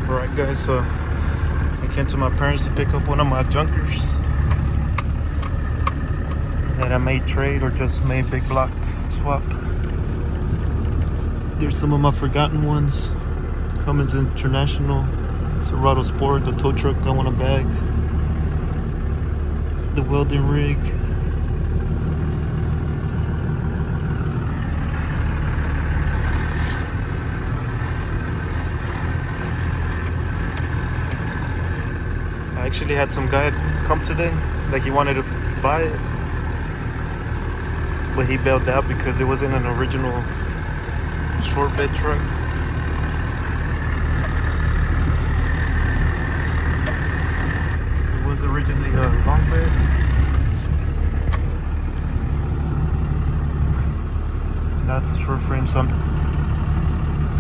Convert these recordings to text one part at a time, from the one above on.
Alright guys, so I came to my parents to pick up one of my junkers that I may trade or just made big block swap. Here's some of my forgotten ones. Cummins International, Serato Sport, the tow truck I want to bag, the welding rig. I actually had some guy come today, like he wanted to buy it, but he bailed out because it wasn't an original short bed truck. It was originally a long bed. That's a short frame, so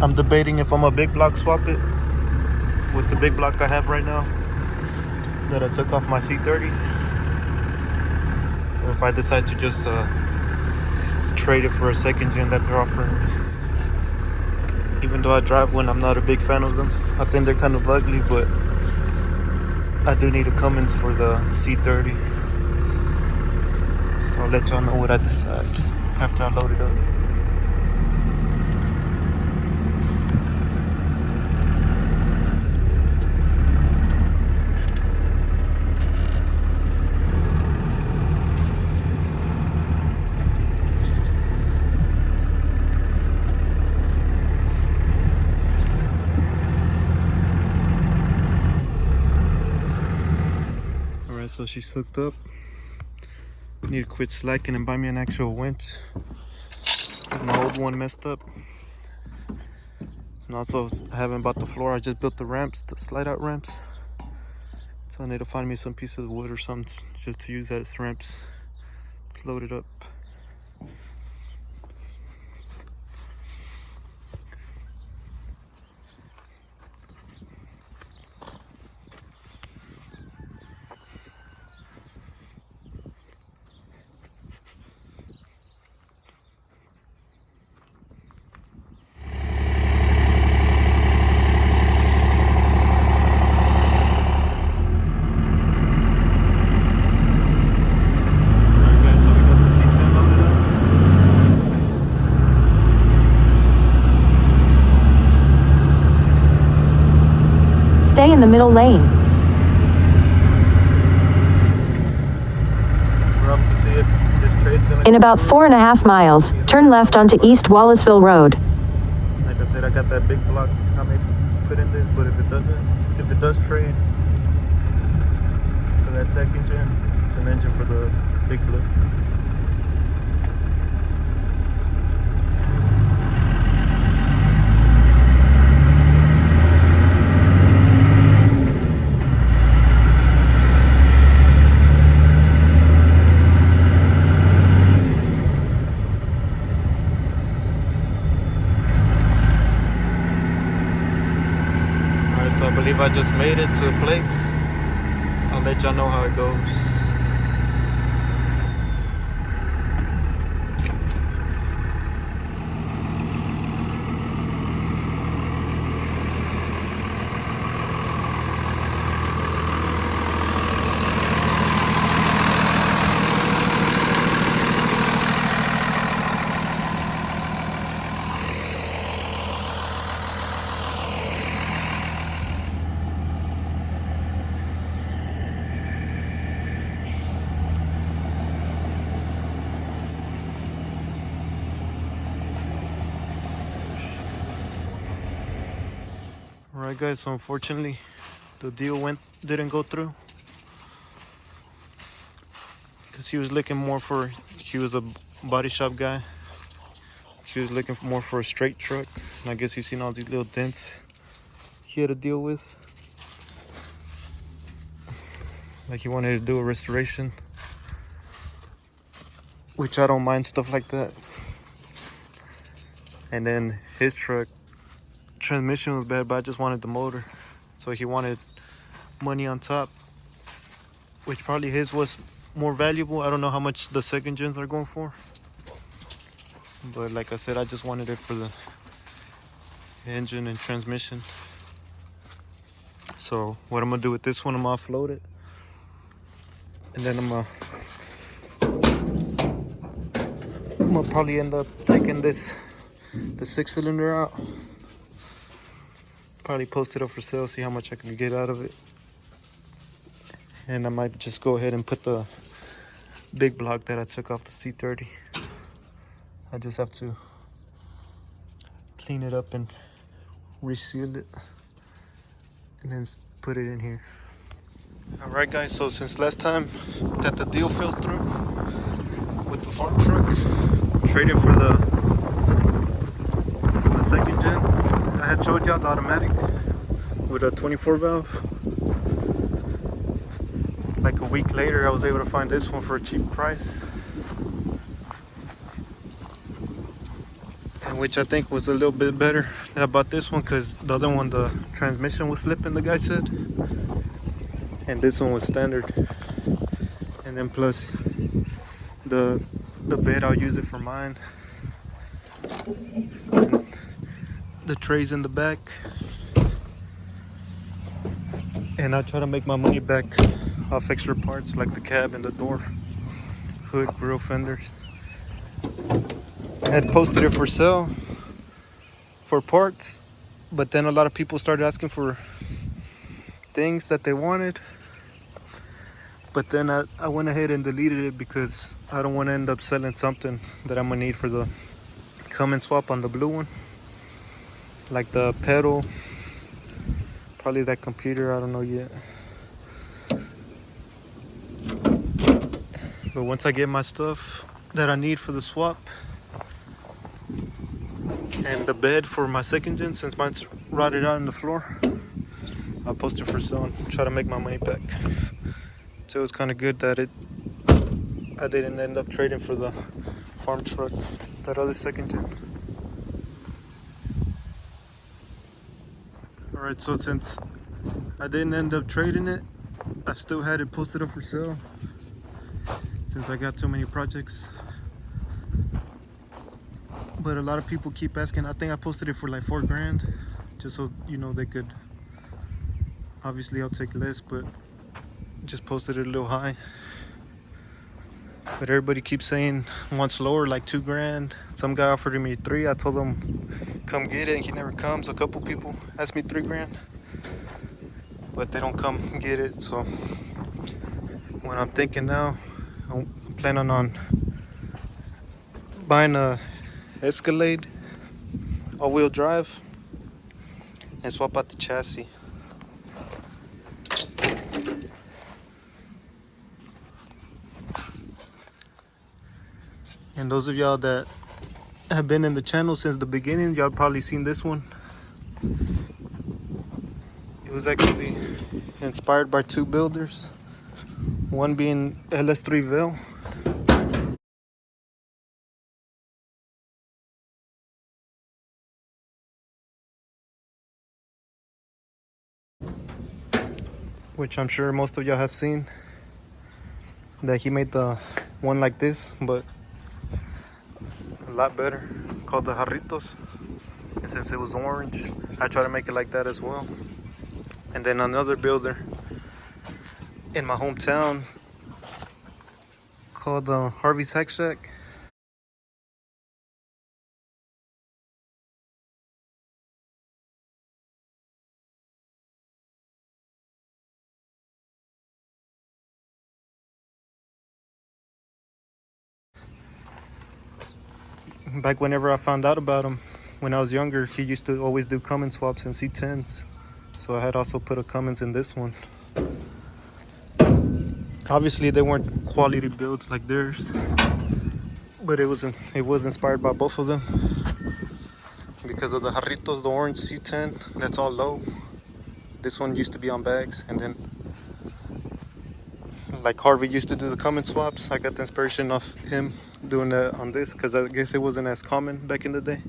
I'm debating if I'm a big block swap it with the big block I have right now that I took off my C30, or if I decide to just trade it for a second gen that they're offering. Even though I drive one, I'm not a big fan of them. I think they're kind of ugly, but I do need a Cummins for the C30. So I'll let y'all know what I decide after I load it up. Alright, so she's hooked up. Need to quit slacking and buy me an actual winch. My old one messed up. And also, I haven't bought the floor. I just built the ramps, the slide out ramps. So I need to find me some pieces of wood or something just to use as ramps. Let's load it up. Stay in the middle lane. We're up to see if this trade's gonna In about 4.5 miles, turn left onto East Wallaceville Road. Like I said, I got that big block I may put in this, but if it does trade for that second gen, it's an engine for the big blue. So I believe I just made it to a place. I'll let y'all know how it goes. Alright guys, so unfortunately the deal didn't go through because he was a body shop guy. He was looking more for a straight truck, and I guess he's seen all these little dents he had to deal with. Like he wanted to do a restoration, which I don't mind stuff like that. And then his truck transmission was bad, but I just wanted the motor, so he wanted money on top, which probably his was more valuable. I don't know how much the second gens are going for, but like I said, I just wanted it for the engine and transmission. So what I'm gonna do with this one, I'm gonna offload it, and then I'm gonna probably end up taking the 6-cylinder out. Probably post it up for sale, see how much I can get out of it. And I might just go ahead and put the big block that I took off the C30. I just have to clean it up and reseal it, and then put it in here. All right, guys, so since last time that the deal fell through with the farm truck, trading for the second gen, I had showed y'all the automatic with a 24 valve. Like a week later, I was able to find this one for a cheap price, and which I think was a little bit better. I bought this one because the other one, the transmission was slipping, the guy said, and this one was standard. And then plus the bed, I'll use it for mine. The trays in the back, and I try to make my money back off extra parts like the cab and the door, hood, grill, fenders. I had posted it for sale for parts, but then a lot of people started asking for things that they wanted. But then I went ahead and deleted it because I don't want to end up selling something that I'm gonna need for the Cummins swap on the blue one, like the pedal, probably that computer, I don't know yet. But once I get my stuff that I need for the swap and the bed for my second gen, since mine's rotted out on the floor, I'll post it for sale and try to make my money back. So it was kind of good that I didn't end up trading for the farm truck, that other second gen. Alright, so since I didn't end up trading it, I've still had it posted up for sale since I got so many projects. But a lot of people keep asking. I think I posted it for like $4,000, just so you know they could. Obviously, I'll take less, but just posted it a little high. But everybody keeps saying wants lower, like $2,000. Some guy offered me 3. I told him come get it, and he never comes. A couple people asked me $3,000, but they don't come get it. So what I'm thinking now, I'm planning on buying a Escalade all-wheel drive and swap out the chassis. And those of y'all that have been in the channel since the beginning, y'all probably seen this one. It was actually inspired by 2 builders, one being LS3 Veil. Which I'm sure most of y'all have seen, that he made the one like this, but a lot better, called the Jarritos. And since it was orange, I try to make it like that as well. And then another builder in my hometown called Harvey's Hack Shack. Back whenever I found out about him, when I was younger, he used to always do Cummins swaps and C10s. So I had also put a Cummins in this one. Obviously, they weren't quality builds like theirs, but it was inspired by both of them because of the Jarritos, the orange C10. That's all low. This one used to be on bags, and then like Harvey used to do the Cummins swaps, I got the inspiration of him doing that on this because I guess it wasn't as common back in the day.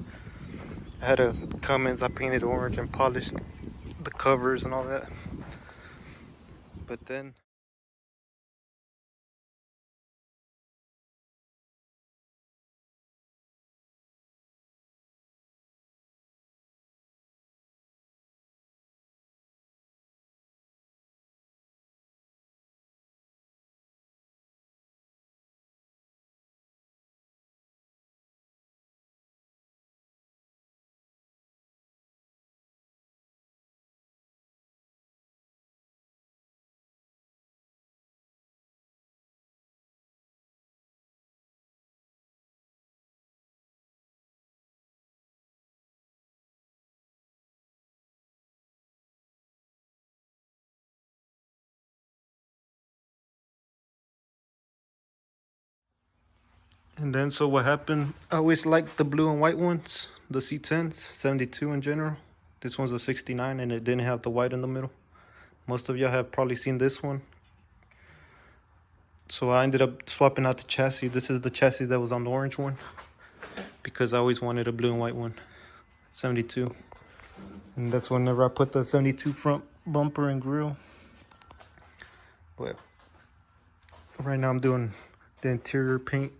I had a Cummins, I painted orange and polished the covers and all that. But then And then so what happened, I always liked the blue and white ones, the C10s, 72 in general. This one's a 69 and it didn't have the white in the middle. Most of y'all have probably seen this one. So I ended up swapping out the chassis. This is the chassis that was on the orange one because I always wanted a blue and white one, 72. And that's whenever I put the 72 front bumper and grille. But right now I'm doing the interior paint.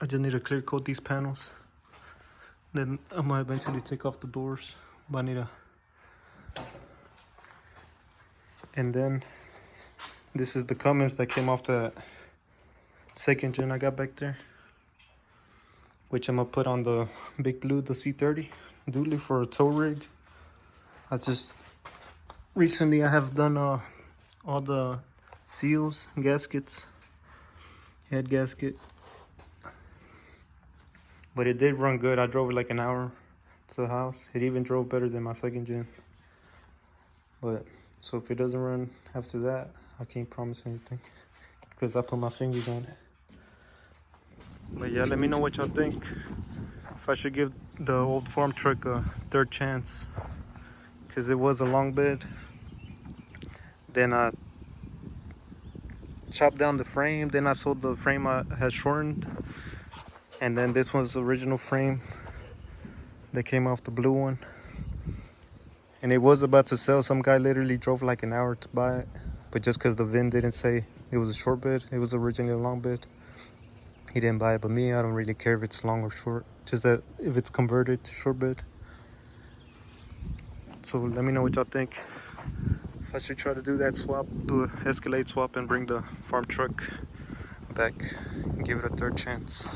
I just need to clear coat these panels. Then I might eventually take off the doors. But I need to. And then this is the Cummins that came off the second gen I got back there, which I'm gonna put on the Big Blue, the C30 dually for a tow rig. I just recently I have done all the seals, gaskets, head gasket. But it did run good. I drove it like an hour to the house. It even drove better than my second gen. But so if it doesn't run after that, I can't promise anything because I put my fingers on it. But yeah, let me know what y'all think. If I should give the old farm truck a third chance, because it was a long bed. Then I chopped down the frame. Then I sold the frame I had shortened. And then this one's the original frame that came off the blue one. And it was about to sell. Some guy literally drove like an hour to buy it. But just because the VIN didn't say it was a short bed, it was originally a long bed, he didn't buy it. But me, I don't really care if it's long or short. Just that if it's converted to short bed. So let me know what y'all think. If I should try to do that swap, do a Escalade swap and bring the farm truck back and give it a third chance.